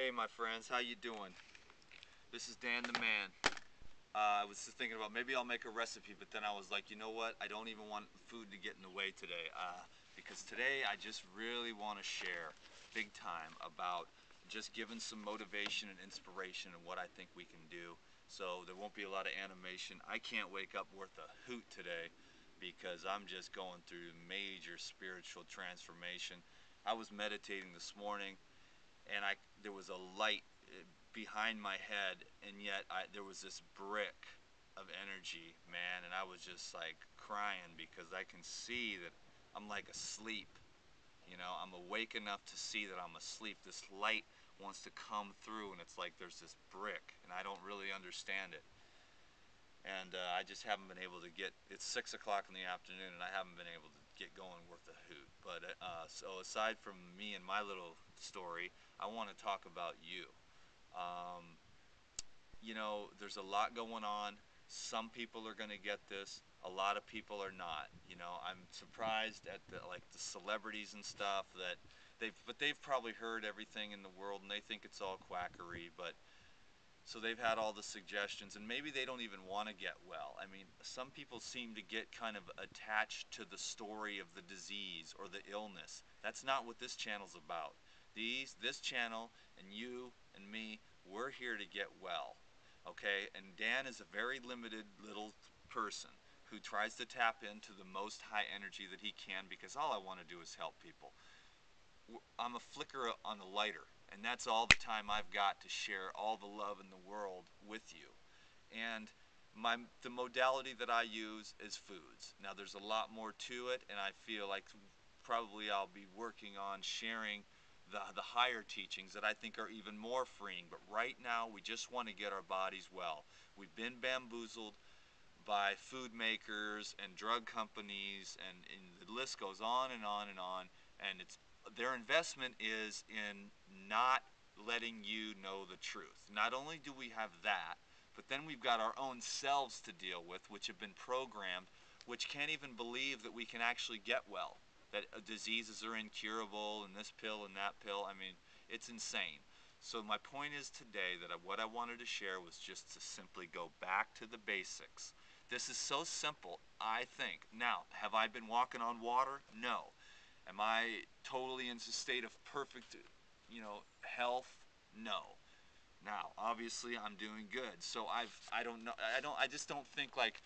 Hey my friends, how you doing? This is Dan the Man. I was just thinking about maybe I'll make a recipe, but then I was like, you know what? I don't even want food to get in the way today, because today I just really want to share big time about just giving some motivation and inspiration and what I think we can do. So there won't be a lot of animation. I can't wake up worth a hoot today because I'm just going through major spiritual transformation. I was meditating this morning, and there was a light behind my head, and yet there was this brick of energy, man, and I was just like crying because I can see that I'm like asleep. You know, I'm awake enough to see that I'm asleep. This light wants to come through, and it's like there's this brick, and I don't really understand it. And I just haven't been able to get, it's 6 o'clock in the afternoon, and I haven't been able to get going worth a hoot. But so aside from me and my little story, I want to talk about you. Um, you know, there's a lot going on. Some people are going to get this. A lot of people are not. You know, I'm surprised at the celebrities and stuff that they've probably heard everything in the world and they think it's all quackery, but so they've had all the suggestions, and maybe they don't even want to get well. I mean, some people seem to get kind of attached to the story of the disease or the illness. That's not what this channel's about. This channel and you and me, we're here to get well, okay? And Dan is a very limited little person who tries to tap into the most high energy that he can, because all I want to do is help people. I'm a flicker on the lighter, and that's all the time I've got to share all the love in the world with you. And the modality that I use is foods. Now there's a lot more to it, and I feel like probably I'll be working on sharing the higher teachings that I think are even more freeing. But right now we just want to get our bodies well. We've been bamboozled by food makers and drug companies, and the list goes on and on and on, and their investment is in not letting you know the truth. Not only do we have that, but then we've got our own selves to deal with, which have been programmed, which can't even believe that we can actually get well, that diseases are incurable, and this pill and that pill. I mean, it's insane. So my point is today that what I wanted to share was just to simply go back to the basics. This is so simple, I think. Now, have I been walking on water? No. Am I totally in a state of perfect, you know, health? No. Now, obviously, I'm doing good. So I don't know. I just don't think, like,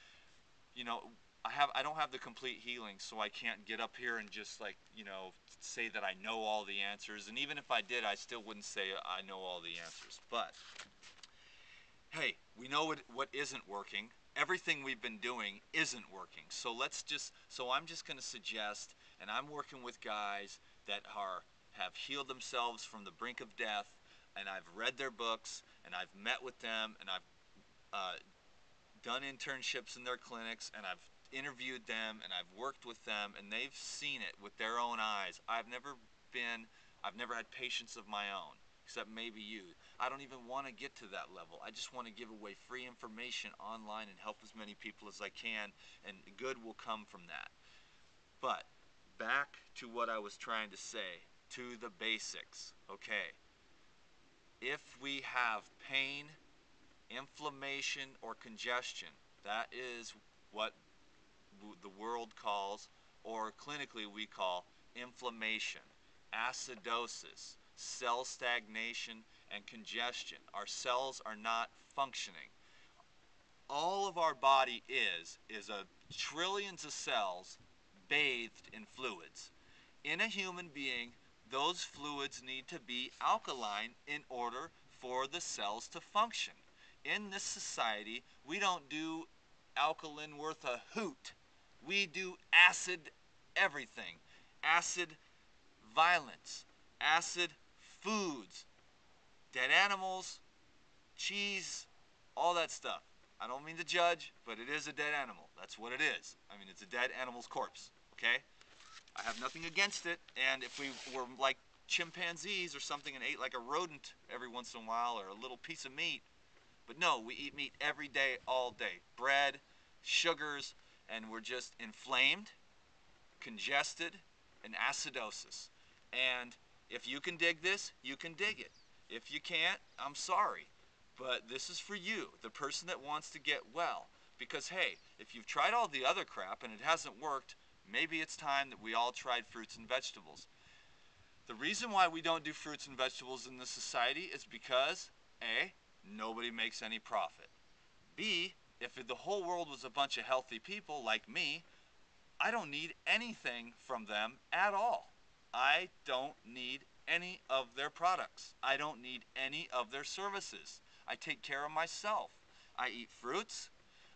you know, I don't have the complete healing, so I can't get up here and just, like, you know, say that I know all the answers. And even if I did, I still wouldn't say I know all the answers. But hey, we know what isn't working. Everything we've been doing isn't working. So I'm just going to suggest, and I'm working with guys that have healed themselves from the brink of death, and I've read their books, and I've met with them, and I've done internships in their clinics, and I've interviewed them, and I've worked with them, and they've seen it with their own eyes. I've never had patients of my own, except maybe you. I don't even want to get to that level. I just want to give away free information online and help as many people as I can, and good will come from that. But back to what I was trying to say, to the basics, okay? If we have pain, inflammation, or congestion, that is what the world calls, or clinically we call, inflammation, acidosis, cell stagnation, and congestion. Our cells are not functioning. All of our body is a trillions of cells bathed in fluids. In a human being, those fluids need to be alkaline in order for the cells to function. In this society, we don't do alkaline worth a hoot. We do acid everything. Acid violence, acid foods, dead animals, cheese, all that stuff. I don't mean to judge, but it is a dead animal. That's what it is. I mean, it's a dead animal's corpse, okay? I have nothing against it, and if we were like chimpanzees or something and ate like a rodent every once in a while, or a little piece of meat, but no, we eat meat every day, all day. Bread, sugars, and we're just inflamed, congested, and acidosis. And if you can dig this, you can dig it. If you can't, I'm sorry. But this is for you, the person that wants to get well. Because hey, if you've tried all the other crap and it hasn't worked, maybe it's time that we all tried fruits and vegetables. The reason why we don't do fruits and vegetables in this society is because A, nobody makes any profit. B, if the whole world was a bunch of healthy people like me, I don't need anything from them at all. I don't need any of their products. I don't need any of their services. I take care of myself. I eat fruits,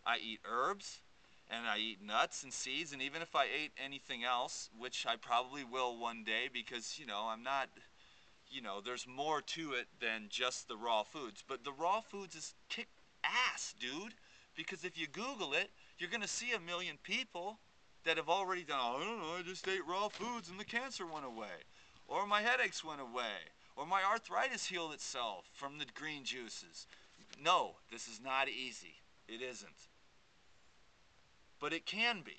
I eat herbs, and I eat nuts and seeds, and even if I ate anything else, which I probably will one day because, I'm not, there's more to it than just the raw foods. But the raw foods is kick ass, dude, because if you Google it, you're going to see a million people that have already done, I don't know, I just ate raw foods and the cancer went away, or my headaches went away, or my arthritis healed itself from the green juices. No, this is not easy. It isn't. But it can be.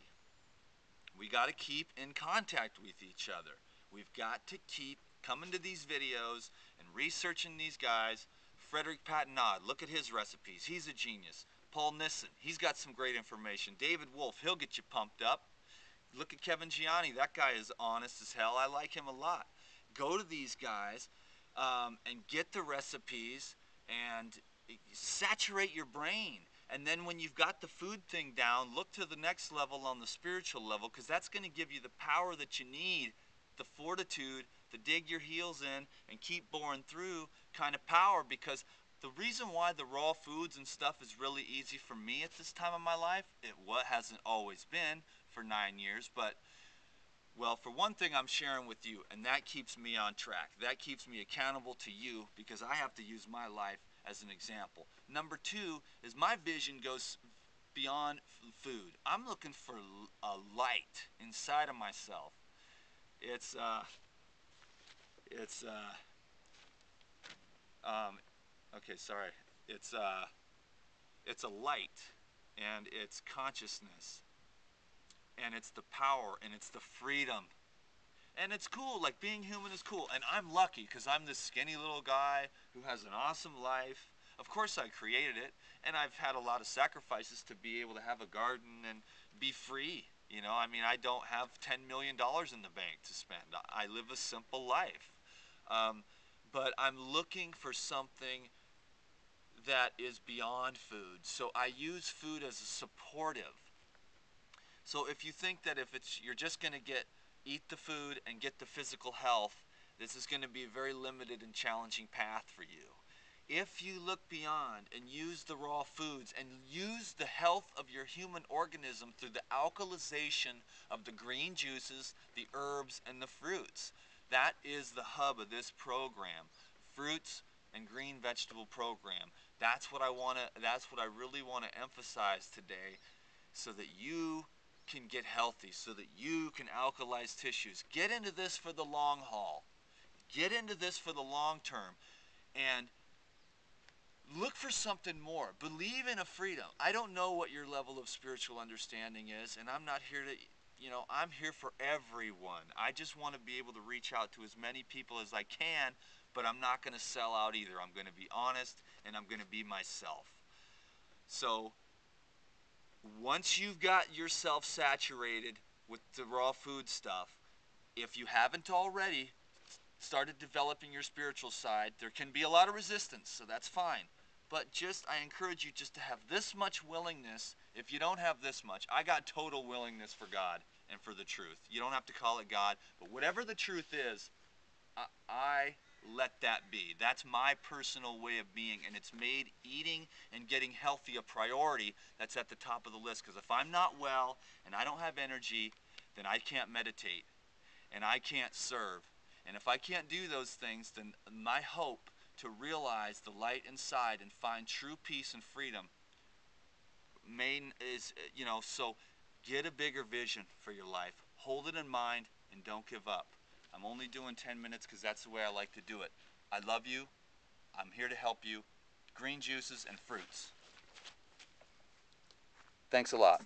We got to keep in contact with each other. We've got to keep coming to these videos and researching these guys. Frederick Patenaude, look at his recipes. He's a genius. Paul Nissen, he's got some great information. David Wolf, he'll get you pumped up. Look at Kevin Gianni. That guy is honest as hell. I like him a lot. Go to these guys and get the recipes and saturate your brain. And then when you've got the food thing down, look to the next level on the spiritual level, because that's going to give you the power that you need, the fortitude to dig your heels in and keep boring through kind of power. Because the reason why the raw foods and stuff is really easy for me at this time of my life, it hasn't always been for 9 years, but well, for one thing, I'm sharing with you, and that keeps me on track. That keeps me accountable to you because I have to use my life as an example. Number two is my vision goes beyond food. I'm looking for a light inside of myself. Okay, sorry. It's a light, and it's consciousness, and it's the power, and it's the freedom. And it's cool, like being human is cool. And I'm lucky because I'm this skinny little guy who has an awesome life. Of course I created it, and I've had a lot of sacrifices to be able to have a garden and be free. I don't have $10 million in the bank to spend. I live a simple life. But I'm looking for something that is beyond food. So I use food as a supportive. So if you think that you're just going to eat the food and get the physical health, this is going to be a very limited and challenging path for you. If you look beyond and use the raw foods and use the health of your human organism through the alkalization of the green juices, the herbs, and the fruits, that is the hub of this program. Fruits and green vegetable program. That's what I really want to emphasize today, so that you can get healthy, so that you can alkalize tissues. Get into this for the long haul. Get into this for the long term. And look for something more. Believe in a freedom. I don't know what your level of spiritual understanding is, and I'm not here to, I'm here for everyone. I just want to be able to reach out to as many people as I can, but I'm not going to sell out either. I'm going to be honest, and I'm going to be myself. So once you've got yourself saturated with the raw food stuff, if you haven't already started developing your spiritual side, there can be a lot of resistance, so that's fine. But I encourage you just to have this much willingness. If you don't have this much, I got total willingness for God and for the truth. You don't have to call it God, but whatever the truth is, I let that be. That's my personal way of being, and it's made eating and getting healthy a priority. That's at the top of the list, because if I'm not well and I don't have energy, then I can't meditate and I can't serve. And if I can't do those things, then my hope to realize the light inside and find true peace and freedom is, so get a bigger vision for your life. Hold it in mind and don't give up. I'm only doing 10 minutes because that's the way I like to do it. I love you. I'm here to help you. Green juices and fruits. Thanks a lot.